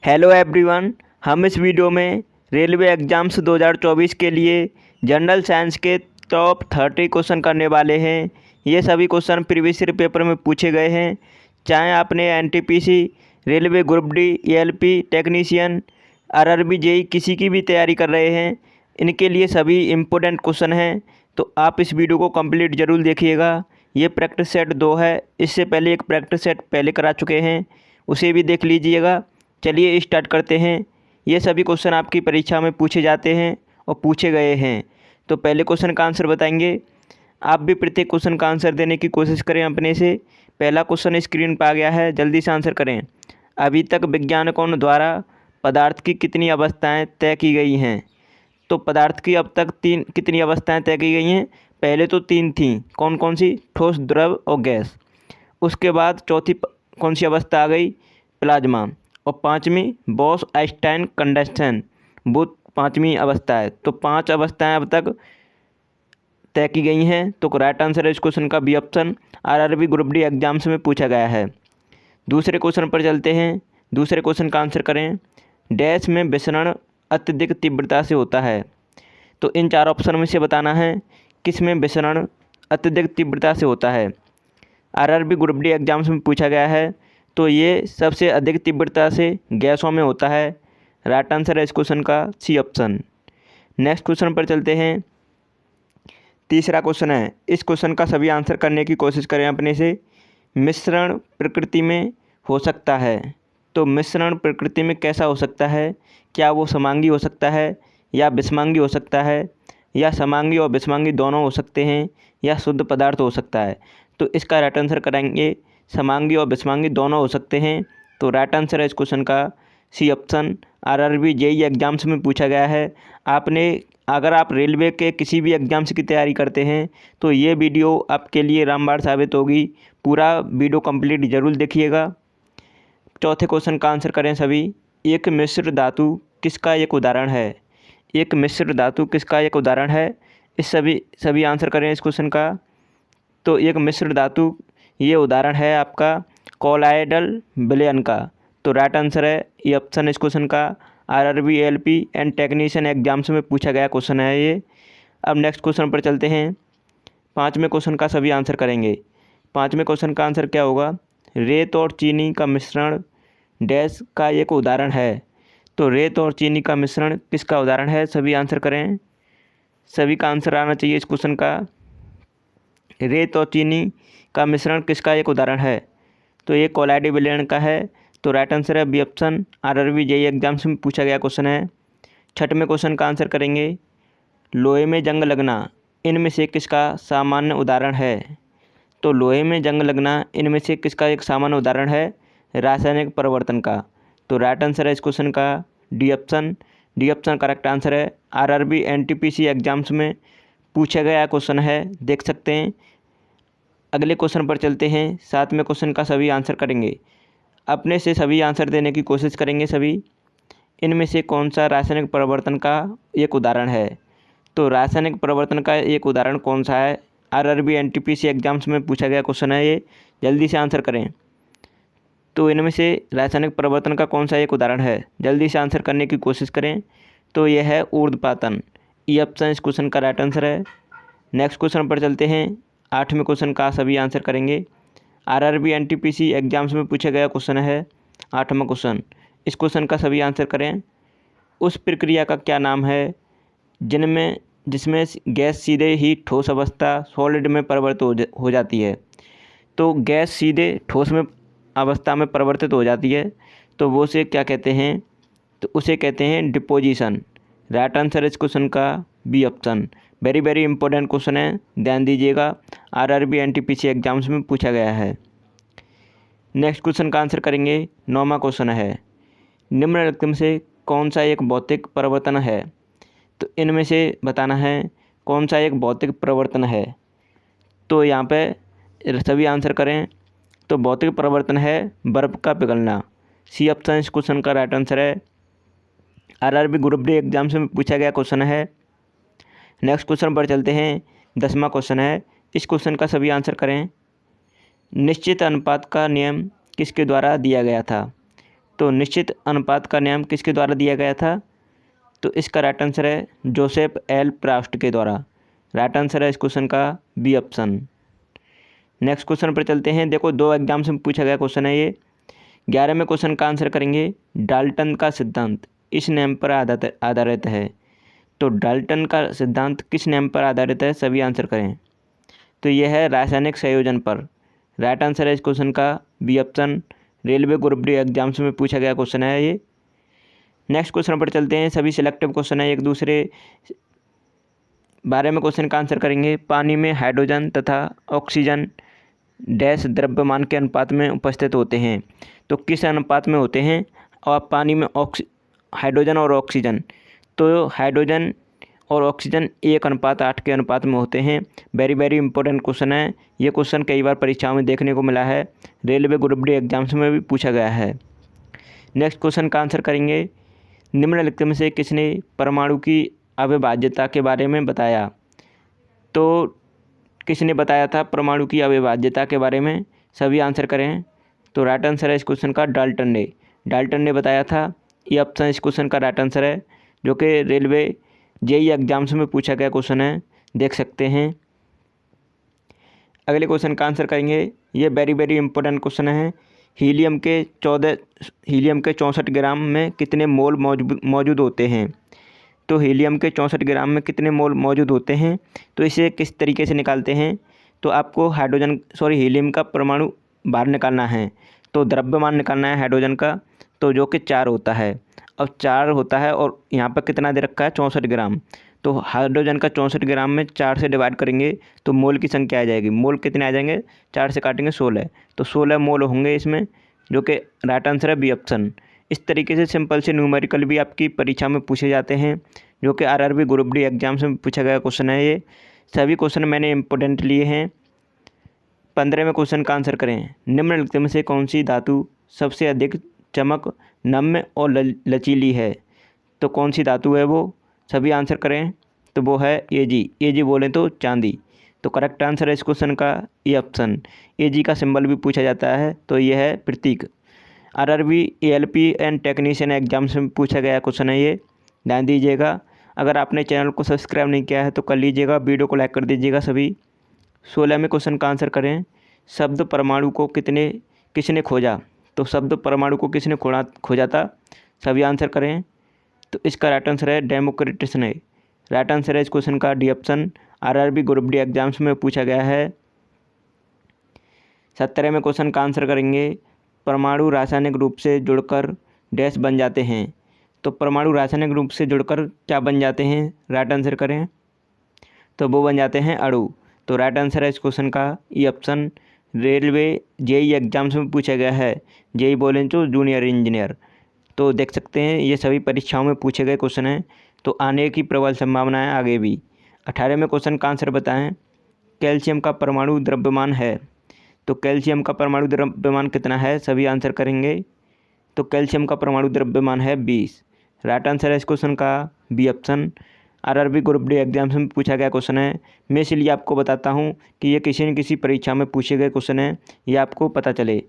Hello everyone, हम इस video में रेलवे एग्ज़ाम्स 2024 के लिए जनरल साइंस के टॉप 30 क्वेश्चन करने वाले हैं। ये सभी क्वेश्चन प्रीवियस ईयर पेपर में पूछे गए हैं। चाहे आपने NTPC, railway group D, ALP technician, RRB, JE किसी की भी तैयारी कर रहे हैं, इनके लिए सभी इम्पोर्टेंट क्वेश्चन हैं। तो आप इस वीडियो को कंप्लीट ज़रूर देखिएगा। ये प्रैक्टिस सेट 2 है। इससे पहले एक प्रैक्टिस सेट पहले करा चुके हैं, उसे भी देख लीजिएगा। चलिए स्टार्ट करते हैं। ये सभी क्वेश्चन आपकी परीक्षा में पूछे जाते हैं और पूछे गए हैं। तो पहले क्वेश्चन का आंसर बताएंगे। आप भी प्रत्येक क्वेश्चन का आंसर देने की कोशिश करें अपने से। पहला क्वेश्चन स्क्रीन पर आ गया है, जल्दी से आंसर करें। अभी तक वैज्ञानिकों द्वारा पदार्थ की कितनी अवस्थाएं तय की गई हैं? तो पदार्थ की अब तक कितनी अवस्थाएं तय की गई हैं? पहले तो 3 थी। कौन कौन सी? ठोस, द्रव और गैस। उसके बाद चौथी कौन सी अवस्था आ गई? प्लाज्मा। और 5वीं बोस-आइंस्टाइन कंडेंसेशन, वो 5वीं अवस्था है। तो 5 अवस्थाएं अब तक तय की गई हैं। तो राइट आंसर है इस क्वेश्चन का B option. RRB group D exams में पूछा गया है। दूसरे क्वेश्चन पर चलते हैं। दूसरे क्वेश्चन का आंसर करें। डैश में विसरण अत्यधिक तीव्रता से होता है। तो इन 4 ऑप्शन में से बताना है किस में विसरण अत्यधिक तीव्रता से होता है। आरआरबी ग्रुप डी एग्जाम्स में पूछा गया है। तो ये सबसे अधिक तीव्रता से गैसों में होता है। राइट आंसर है इस क्वेश्चन का सी ऑप्शन। नेक्स्ट क्वेश्चन पर चलते हैं। तीसरा क्वेश्चन है। इस क्वेश्चन का सभी आंसर करने की कोशिश करें अपने से। मिश्रण प्रकृति में हो सकता है। तो मिश्रण प्रकृति में कैसा हो सकता है? क्या वो समांगी हो सकता है या विषमांगी हो सकता है, या समांगी और विषमांगी दोनों हो सकते हैं, या शुद्ध पदार्थ हो सकता है? तो इसका राइट आंसर कराएंगे समांगी और विषमांगी दोनों हो सकते हैं। तो राइट आंसर है इस क्वेश्चन का C option. RRB JE exams में पूछा गया है। अगर आप रेलवे के किसी भी एग्जाम्स की तैयारी करते हैं तो ये वीडियो आपके लिए रामबाण साबित होगी। पूरा वीडियो कंप्लीट जरूर देखिएगा। चौथे क्वेश्चन का आंसर करें सभी। एक मिश्र धातु किसका एक उदाहरण है? एक मिश्र धातु किसका एक उदाहरण है? इस सभी आंसर करें इस क्वेश्चन का। तो एक मिश्र धातु ये उदाहरण है आपका कॉलॉयडल विलयन का। तो राइट आंसर है ये ऑप्शन इस क्वेश्चन का। RRB, ALP and technician exams में पूछा गया क्वेश्चन है ये। अब नेक्स्ट क्वेश्चन पर चलते हैं। 5वें क्वेश्चन का सभी आंसर करेंगे। 5वें क्वेश्चन का आंसर क्या होगा? रेत और चीनी का मिश्रण डैश का एक उदाहरण है। तो रेत और चीनी का मिश्रण किसका उदाहरण है? सभी आंसर करें। सभी का आंसर आना चाहिए इस क्वेश्चन का। रेत और चीनी का मिश्रण किसका एक उदाहरण है? तो ये कॉलॉयडल विलयन का है। तो राइट आंसर है B option. RRB JE exams में पूछा गया क्वेश्चन है। 6वें क्वेश्चन का आंसर करेंगे। लोहे में जंग लगना इनमें से किसका सामान्य उदाहरण है? तो लोहे में जंग लगना इनमें से किसका एक सामान्य उदाहरण है? रासायनिक परिवर्तन का। तो राइट आंसर है इस क्वेश्चन का D option. D option correct answer है। आरआरबी एनटीपीसी एग्जाम्स में पूछा गया क्वेश्चन है, देख सकते हैं। अगले क्वेश्चन पर चलते हैं। 7वें क्वेश्चन का सभी आंसर करेंगे। अपने से सभी आंसर देने की कोशिश करेंगे सभी। इनमें से कौन सा रासायनिक परिवर्तन का एक उदाहरण है? तो रासायनिक परिवर्तन का एक उदाहरण कौन सा है? आरआरबी एनटीपीसी एग्जाम्स में पूछा गया क्वेश्चन है ये, जल्दी से आंसर करें। तो इनमें से रासायनिक परिवर्तन का कौन सा एक उदाहरण है? जल्दी से आंसर करने की कोशिश करें। तो यह है ऊर्ध्वपातन। ये ऑप्शन इस क्वेश्चन का राइट आंसर है। नेक्स्ट क्वेश्चन पर चलते हैं। 8वें क्वेश्चन का सभी आंसर करेंगे। आरआरबी एनटीपीसी एग्जाम्स में पूछा गया क्वेश्चन है 8वां क्वेश्चन। इस क्वेश्चन का सभी आंसर करें। उस प्रक्रिया का क्या नाम है जिसमें गैस सीधे ही ठोस अवस्था सॉलिड में परिवर्तित हो जाती है? तो गैस सीधे ठोस में अवस्था में परिवर्तित हो जाती है, तो वो उसे क्या कहते हैं? तो उसे कहते हैं डिपोजिशन। राइट आंसर इस क्वेश्चन का B option. Very very important question है, ध्यान दीजिएगा। आरआरबी एनटीपीसी एग्जाम्स में पूछा गया है। नेक्स्ट क्वेश्चन का आंसर करेंगे। 9वां क्वेश्चन है। निम्नलिखित में से कौन सा एक भौतिक परिवर्तन है? तो इनमें से बताना है कौन सा एक भौतिक परिवर्तन है। तो यहाँ पे सभी आंसर करें। तो भौतिक परिवर्तन है बर्फ का पिघलना। सी ऑप्शन इस क्वेश्चन का राइट आंसर है। आरआरबी ग्रुप डी एग्जाम्स में पूछा गया क्वेश्चन है। नेक्स्ट क्वेश्चन पर चलते हैं। 10वां क्वेश्चन है। इस क्वेश्चन का सभी आंसर करें। निश्चित अनुपात का नियम किसके द्वारा दिया गया था? तो निश्चित अनुपात का नियम किसके द्वारा दिया गया था? तो इसका राइट आंसर है जोसेफ एल प्राउस्ट के द्वारा। राइट आंसर है इस क्वेश्चन का बी ऑप्शन। नेक्स्ट क्वेश्चन पर चलते हैं। देखो 2 एग्जाम्स में पूछा गया क्वेश्चन है ये। 11वें क्वेश्चन का आंसर करेंगे डाल्टन का सिद्धांत इस नियम पर आधारित है। तो डाल्टन का सिद्धांत किस नियम पर आधारित है? सभी आंसर करें। तो यह है रासायनिक संयोजन पर। राइट आंसर है इस क्वेश्चन का B option. Railway group D exams में पूछा गया क्वेश्चन है ये। नेक्स्ट क्वेश्चन पर चलते हैं। सभी सिलेक्टिव क्वेश्चन है, एक दूसरे बारे में क्वेश्चन का आंसर करेंगे। पानी में हाइड्रोजन तथा ऑक्सीजन डैश द्रव्यमान के अनुपात में उपस्थित होते हैं। तो किस अनुपात में होते हैं? और पानी में हाइड्रोजन और ऑक्सीजन, तो हाइड्रोजन और ऑक्सीजन 1:8 के अनुपात में होते हैं। वेरी वेरी इंपॉर्टेंट क्वेश्चन है ये। क्वेश्चन कई बार परीक्षाओं में देखने को मिला है, रेलवे ग्रुप डी एग्जाम्स में भी पूछा गया है। नेक्स्ट क्वेश्चन का आंसर करेंगे। निम्नलिखित में से किसने परमाणु की अविभाज्यता के बारे में बताया? तो किसने बताया था परमाणु की अविभाज्यता के बारे में? सभी आंसर करें। तो राइट आंसर है इस क्वेश्चन का डाल्टन ने। डाल्टन ने बताया था। ये ऑप्शन इस क्वेश्चन का राइट आंसर है, जो कि रेलवे जेईई एग्जाम्स में पूछा गया क्वेश्चन है, देख सकते हैं। अगले क्वेश्चन का आंसर करेंगे। ये वेरी वेरी इंपॉर्टेंट क्वेश्चन है। हीलियम के 64 ग्राम में कितने मोल मौजूद होते हैं? तो हीलियम के 64 ग्राम में कितने मोल मौजूद होते हैं? तो इसे किस तरीके से निकालते हैं? तो आपको हीलियम का परमाणु बाहर निकालना है, तो द्रव्यमान निकालना है हाइड्रोजन का, तो जो कि 4 होता है। अब 4 होता है और यहाँ पर कितना दे रखा है? 64 ग्राम। तो हाइड्रोजन का 64 ग्राम में 4 से डिवाइड करेंगे तो मोल की संख्या आ जाएगी। मोल कितने आ जाएंगे? 4 से काटेंगे 16, तो 16 मोल होंगे इसमें, जो कि राइट आंसर है बी ऑप्शन। इस तरीके से सिंपल से न्यूमेरिकल भी आपकी परीक्षा में पूछे जाते हैं, जो कि आरआरबी ग्रुप डी एग्जाम्स में पूछा गया क्वेश्चन है ये। सभी क्वेश्चन मैंने इंपॉर्टेंट लिए हैं। 15वें क्वेश्चन का आंसर करें। निम्नलिखित में से कौन सी धातु सबसे अधिक चमक, नम्य और लचीली है? तो कौन सी धातु है वो? सभी आंसर करें। तो वो है एजी बोलें तो चांदी। तो करेक्ट आंसर है इस क्वेश्चन का ए ऑप्शन। एजी का सिंबल भी पूछा जाता है, तो ये है Prateek. RRB ALP and technician exams में पूछा गया क्वेश्चन है ये, ध्यान दीजिएगा। अगर आपने चैनल को सब्सक्राइब नहीं किया है तो कर लीजिएगा, वीडियो को लाइक कर दीजिएगा सभी। 16वें क्वेश्चन का आंसर करें। शब्द परमाणु को किसने खोजा? तो शब्द परमाणु को किसने खोजा था? सभी आंसर करें। तो इसका राइट आंसर है डेमोक्रिटस ने। राइट आंसर है इस क्वेश्चन का D option. RRB group D exams में पूछा गया है। 17वें क्वेश्चन का आंसर करेंगे। परमाणु रासायनिक रूप से जुड़कर डैश बन जाते हैं। तो परमाणु रासायनिक रूप से जुड़कर क्या बन जाते हैं? राइट आंसर करें। तो वो बन जाते हैं अणु। तो राइट आंसर है इस क्वेश्चन का E option. Railway JEE exams में पूछा गया है। जेईई बोलें तो जूनियर इंजीनियर। तो देख सकते हैं ये सभी परीक्षाओं में पूछे गए क्वेश्चन हैं, तो आने की प्रबल संभावना है आगे भी। 18वें क्वेश्चन का आंसर बताएं। कैल्शियम का परमाणु द्रव्यमान है। तो कैल्शियम का परमाणु द्रव्यमान कितना है? सभी आंसर करेंगे। तो कैल्शियम का परमाणु द्रव्यमान है 20। राइट आंसर है इस क्वेश्चन का B option. RRB group D exams में पूछा गया क्वेश्चन है। मैं इसलिए आपको बताता हूँ कि ये किसी न किसी परीक्षा में पूछे गए क्वेश्चन है, ये आपको पता चले।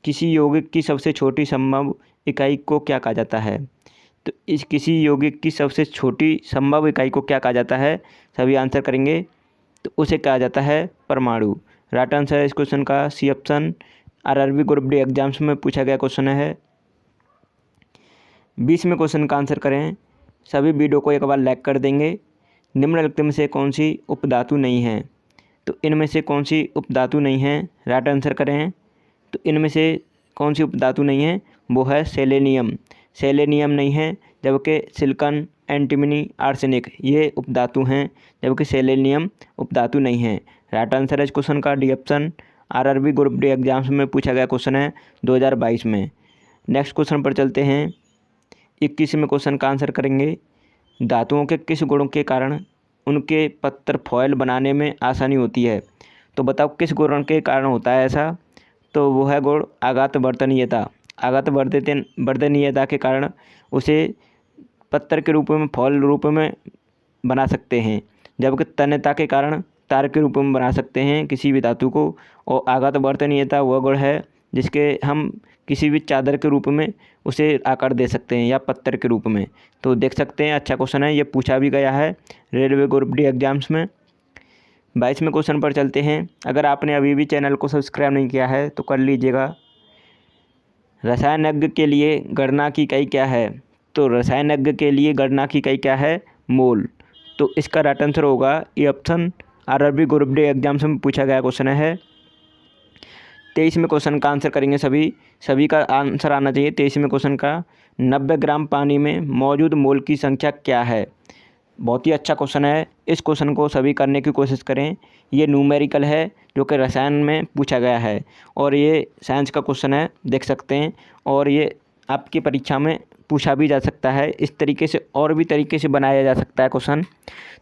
किसी यौगिक की सबसे छोटी संभव इकाई को क्या कहा जाता है? तो इस किसी यौगिक की सबसे छोटी संभव इकाई को क्या कहा जाता है? सभी आंसर करेंगे। तो उसे कहा जाता है परमाणु। राइट आंसर है इस क्वेश्चन का C option. RRB group D exams में पूछा गया क्वेश्चन है। 20वें क्वेश्चन का आंसर करें। सभी वीडियो को एक बार लाइक कर देंगे। निम्नलिखित में से कौन सी उपधातु नहीं है? तो इनमें से कौन सी उपधातु नहीं है? राइट आंसर करें। तो इनमें से कौन सी उपधातु नहीं है? वो है सेलेनियम। सेलेनियम नहीं है, जबकि सिलिकॉन, एंटीमनी, आर्सेनिक ये उपधातु हैं, जबकि सेलेनियम उपधातु नहीं है। राइट आंसर है इस क्वेश्चन का D option. RRB group D exams में पूछा गया क्वेश्चन है 2022 में। नेक्स्ट क्वेश्चन पर चलते हैं। 21वें क्वेश्चन का आंसर करेंगे। धातुओं के किस गुणों के कारण उनके पत्थर फॉयल बनाने में आसानी होती है? तो बताओ किस गुण के कारण होता है ऐसा? तो वो है गुण आघात वर्तनीयता। आघात वर्तनीयता के कारण उसे पत्थर के रूप में, फॉयल रूप में बना सकते हैं, जबकि तन्यता के कारण तार के रूप में बना सकते हैं किसी भी धातु को। और आघात वर्तनीयता वह गुण है जिसके हम किसी भी चादर के रूप में उसे आकार दे सकते हैं या पत्थर के रूप में। तो देख सकते हैं अच्छा क्वेश्चन है, ये पूछा भी गया है रेलवे ग्रुप डी एग्जाम्स में। 22वें क्वेश्चन पर चलते हैं। अगर आपने अभी भी चैनल को सब्सक्राइब नहीं किया है तो कर लीजिएगा। रसायनज्ञ के लिए गणना की इकाई क्या है? तो रसायनज्ञ के लिए गणना की इकाई क्या है? मोल। तो इसका राइट आंसर होगा ये option, RRB group D exams में पूछा गया क्वेश्चन है। 23वें क्वेश्चन का आंसर करेंगे सभी का आंसर आना चाहिए 23वें क्वेश्चन का। 90 ग्राम पानी में मौजूद मोल की संख्या क्या है? बहुत ही अच्छा क्वेश्चन है, इस क्वेश्चन को सभी करने की कोशिश करें। ये न्यूमेरिकल है जो कि रसायन में पूछा गया है और ये साइंस का क्वेश्चन है, देख सकते हैं। और ये आपकी परीक्षा में पूछा भी जा सकता है, इस तरीके से और भी तरीके से बनाया जा सकता है क्वेश्चन।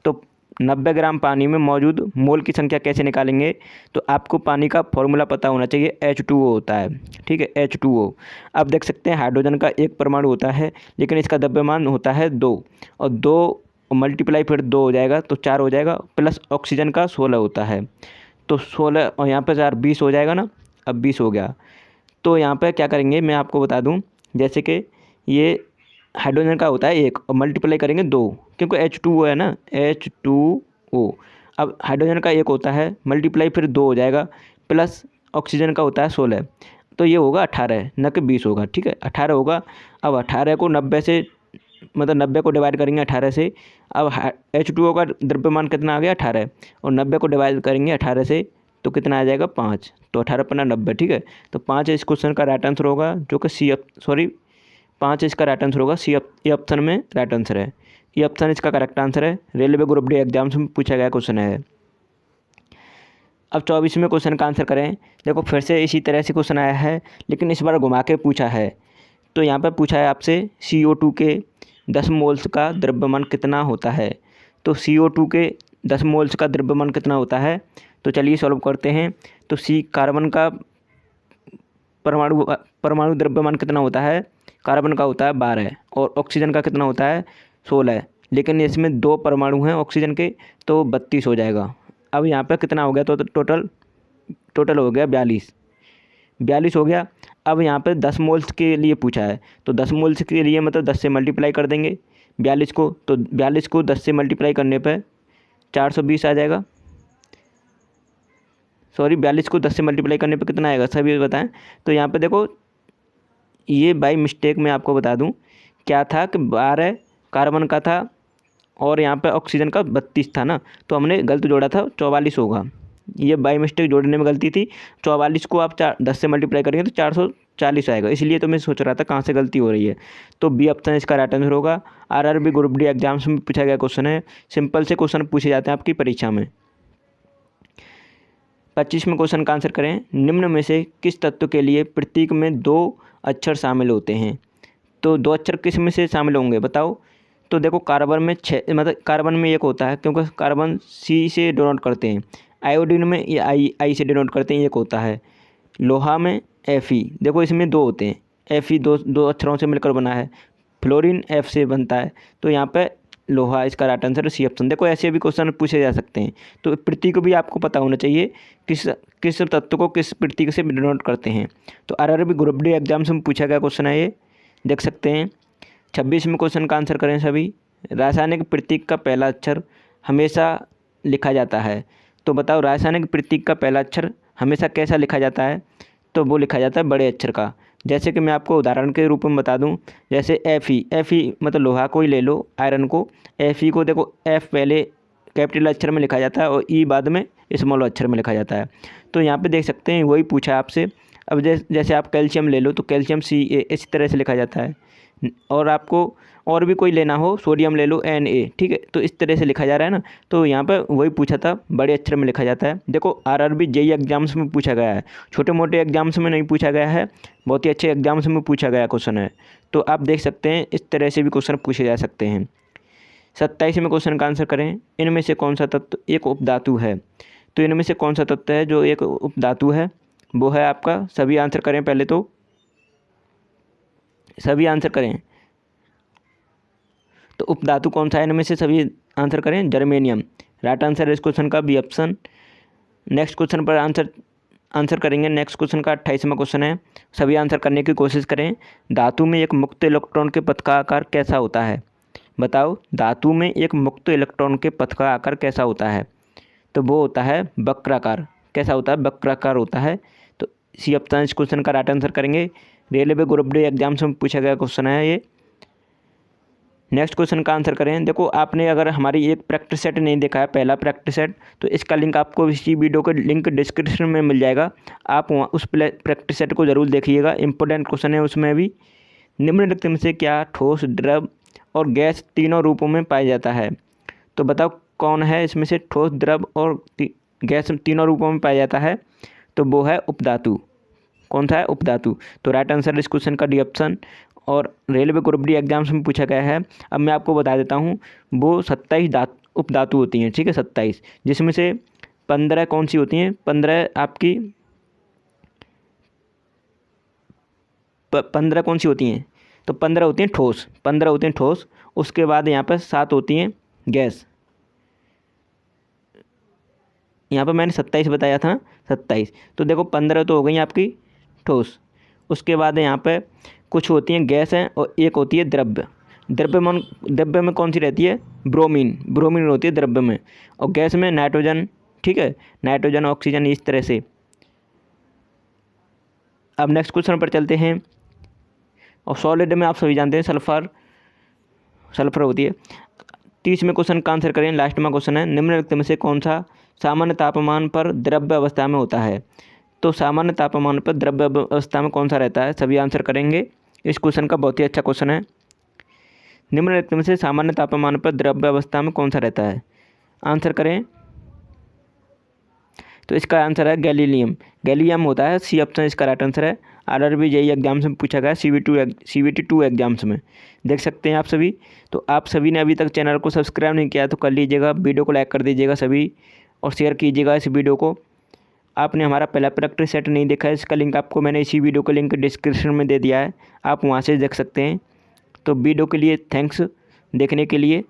तो 90 ग्राम पानी में मौजूद मोल की संख्या कैसे निकालेंगे? तो आपको पानी का फॉर्मूला पता होना चाहिए, H2O होता है, ठीक है, H2O। अब देख सकते हैं हाइड्रोजन का एक परमाणु होता है लेकिन इसका द्रव्यमान होता है 2, और 2 मल्टीप्लाई फिर 2 हो जाएगा तो 4 हो जाएगा, प्लस ऑक्सीजन का 16 होता है। तो 16 और यहाँ पर 4 20 हो जाएगा ना, अब 20 हो गया। तो यहाँ पर क्या करेंगे मैं आपको बता दूँ, जैसे कि ये हाइड्रोजन का होता है 1 और मल्टीप्लाई करेंगे 2, क्योंकि H2O है ना, H2O। अब हाइड्रोजन का 1 होता है, मल्टीप्लाई फिर 2 हो जाएगा, प्लस ऑक्सीजन का होता है 16, तो ये होगा 18, न कि 20 होगा, ठीक है, 18 होगा। अब 18 को 90 से, मतलब 90 को डिवाइड करेंगे 18 से। अब H2O का द्रव्यमान कितना आ गया 18, और 90 को डिवाइड करेंगे 18 से तो कितना आ जाएगा 5, तो 18 पन्ना 90, ठीक है। तो 5 इस क्वेश्चन का राइट आंसर होगा, जो कि 5 इसका राइट आंसर होगा, ये ऑप्शन में राइट आंसर है। ये ऑप्शन इसका करेक्ट आंसर है, रेलवे ग्रुप डी एग्जाम्स में पूछा गया क्वेश्चन है। अब 24वें क्वेश्चन का आंसर करें। देखो फिर से इसी तरह से क्वेश्चन आया है लेकिन इस बार घुमा के पूछा है। तो यहाँ पर पूछा है आपसे CO2 के 10 मोल्स का द्रव्यमान कितना होता है? तो CO2 के 10 मोल्स का द्रव्यमान कितना होता है? तो चलिए सॉल्व करते हैं। तो कार्बन का परमाणु द्रव्यमान कितना होता है? कार्बन का होता है 12 और ऑक्सीजन का कितना होता है 16, लेकिन इसमें 2 परमाणु हैं ऑक्सीजन के, तो 32 हो जाएगा। अब यहाँ पर कितना हो गया, तो टोटल हो गया 42 हो गया। अब यहाँ पे 10 मोल्स के लिए पूछा है, तो 10 मोल्स के लिए मतलब 10 से मल्टीप्लाई कर देंगे 42 को, तो 42 को 10 से मल्टीप्लाई करने पे 420 आ जाएगा। सॉरी, 42 को 10 से मल्टीप्लाई करने पे कितना आएगा सभी बताएं। तो यहाँ पे देखो ये बाई मिस्टेक मैं आपको बता दूँ क्या था कि 12 कार्बन का था और यहाँ पे ऑक्सीजन का 32 था ना, तो हमने गलत जोड़ा था, 44 होगा। ये बाई मिस्टेक जोड़ने में गलती थी। 44 को आप 10 से मल्टीप्लाई करेंगे तो 440 आएगा, इसलिए तो मैं सोच रहा था कहाँ से गलती हो रही है। तो बी ऑप्शन इसका राइट आंसर होगा। आरआरबी ग्रुप डी एग्जाम्स में पूछा गया क्वेश्चन है, सिंपल से क्वेश्चन पूछे जाते हैं आपकी परीक्षा में। 25वें क्वेश्चन का आंसर करें। निम्न में से किस तत्व के लिए प्रतीक में 2 अक्षर शामिल होते हैं? तो 2 अक्षर किस में से शामिल होंगे बताओ। तो देखो कार्बन में 6, मतलब कार्बन में 1 होता है क्योंकि कार्बन C से डोनोट करते हैं, आयोडीन में ये आई से डिनोट करते हैं 1 होता है, लोहा में Fe, देखो इसमें 2 होते हैं, Fe दो अक्षरों से मिलकर बना है, फ्लोरीन F से बनता है, तो यहाँ पे लोहा इसका राइट आंसर सी ऑप्शन। देखो ऐसे भी क्वेश्चन पूछे जा सकते हैं, तो प्रतीक भी आपको पता होना चाहिए किस तत्व को किस प्रतीक से डिनोट करते हैं। तो आरआरबी ग्रुप डी एग्जाम्स में पूछा गया क्वेश्चन है, ये देख सकते हैं। 26वें क्वेश्चन का आंसर करें सभी। रासायनिक प्रतीक का पहला अक्षर हमेशा लिखा जाता है, तो बताओ रासायनिक प्रतीक का पहला अक्षर हमेशा कैसा लिखा जाता है? तो वो लिखा जाता है बड़े अक्षर का। जैसे कि मैं आपको उदाहरण के रूप में बता दूं, जैसे Fe मतलब लोहा को ही ले लो, आयरन को, Fe को देखो F पहले कैपिटल अक्षर में लिखा जाता है और E बाद में स्मॉल अक्षर में लिखा जाता है। तो यहाँ पे देख सकते हैं वही पूछा आपसे। अब जैसे आप कैल्शियम ले लो तो कैल्शियम Ca इसी तरह से लिखा जाता है, और आपको और भी कोई लेना हो, सोडियम ले लो Na, ठीक है, तो इस तरह से लिखा जा रहा है ना। तो यहाँ पर वही पूछा था, बड़े अक्षर में लिखा जाता है। देखो आरआरबी जेईई एग्जाम्स में पूछा गया है, छोटे मोटे एग्जाम्स में नहीं पूछा गया है, बहुत ही अच्छे एग्जाम्स में पूछा गया क्वेश्चन है। तो आप देख सकते हैं इस तरह से भी क्वेश्चन पूछे जा सकते हैं। 27वें क्वेश्चन का आंसर करें। इनमें से कौन सा तत्व एक उपधातु है? तो इनमें से कौन सा तत्व है जो एक उपधातु है? वो है आपका, सभी आंसर करें, पहले तो सभी आंसर करें। तो उपधातु कौन सा है इनमें से, सभी आंसर करें। जर्मेनियम, राइट आंसर है इस क्वेश्चन का, बी ऑप्शन। नेक्स्ट क्वेश्चन पर आंसर आंसर करेंगे नेक्स्ट क्वेश्चन का 28वां क्वेश्चन है, सभी आंसर करने की कोशिश करें। धातु में एक मुक्त इलेक्ट्रॉन के पथ का आकार कैसा होता है? बताओ, धातु में एक मुक्त इलेक्ट्रॉन के पथ का आकार कैसा होता है? तो वो होता है वक्राकार। कैसा होता है? वक्राकार होता है। तो सी ऑप्शन इस क्वेश्चन का राइट आंसर करेंगे। रेलवे ग्रुप डी एग्जाम्स में पूछा गया क्वेश्चन है ये। नेक्स्ट क्वेश्चन का आंसर करें। देखो, आपने अगर हमारी एक प्रैक्टिस सेट नहीं देखा है, पहला प्रैक्टिस सेट, तो इसका लिंक आपको इसी वीडियो का लिंक डिस्क्रिप्शन में मिल जाएगा। आप वहाँ उस प्रैक्टिस सेट को ज़रूर देखिएगा, इंपॉर्टेंट क्वेश्चन है उसमें भी। निम्नलिखित में से क्या ठोस, द्रव और गैस तीनों रूपों में पाया जाता है? तो बताओ कौन है इसमें से ठोस, द्रव और गैस तीनों रूपों में पाया जाता है? तो वो है उपधातु। कौन सा है? उपधातु। तो राइट आंसर इस क्वेश्चन का डी ऑप्शन, और रेलवे ग्रुप डी एग्जाम्स में पूछा गया है। अब मैं आपको बता देता हूँ, वो 27 उपधातु होती हैं, ठीक है, 27, जिसमें से 15 कौन सी होती हैं? 15 आपकी 15 कौन सी होती हैं? तो 15 होती हैं ठोस, 15 होती हैं ठोस। उसके बाद यहाँ पर 7 होती हैं गैस। यहाँ पर मैंने 27 बताया था, 27। तो देखो 15 तो हो गई आपकी ठोस। उसके बाद यहाँ पे कुछ होती हैं गैस हैं और एक होती है द्रव्य। द्रव्य में कौन सी रहती है? ब्रोमीन। ब्रोमीन होती है द्रव्य में, और गैस में नाइट्रोजन, ठीक है, नाइट्रोजन, ऑक्सीजन, इस तरह से। अब नेक्स्ट क्वेश्चन पर चलते हैं। और सॉलिड में आप सभी जानते हैं सल्फर होती है। 30वें क्वेश्चन का आंसर करें, लास्ट में क्वेश्चन है, निम्नलिखित में से कौन सा सामान्य तापमान पर द्रव्य अवस्था में होता है? तो सामान्य तापमान पर द्रव्य अवस्था में कौन सा रहता है? सभी आंसर करेंगे। इस क्वेश्चन का बहुत ही अच्छा क्वेश्चन है। निम्नलिखित में से सामान्य तापमान पर द्रव्य अवस्था में कौन सा रहता है? आंसर करें। तो इसका आंसर है गैलीलियम। गैलीलियम होता है, सी ऑप्शन इसका राइट आंसर है। RRB JEE एग्जाम्स में पूछा गया, CVT 2 एग्जाम्स में देख सकते हैं आप सभी। तो आप सभी ने अभी तक चैनल को सब्सक्राइब नहीं किया तो कर लीजिएगा, वीडियो को लाइक कर दीजिएगा सभी, और शेयर कीजिएगा इस वीडियो को। आपने हमारा पहला प्रैक्टिस सेट नहीं देखा है, इसका लिंक आपको मैंने इसी वीडियो का लिंक डिस्क्रिप्शन में दे दिया है, आप वहाँ से देख सकते हैं। तो वीडियो के लिए थैंक्स देखने के लिए।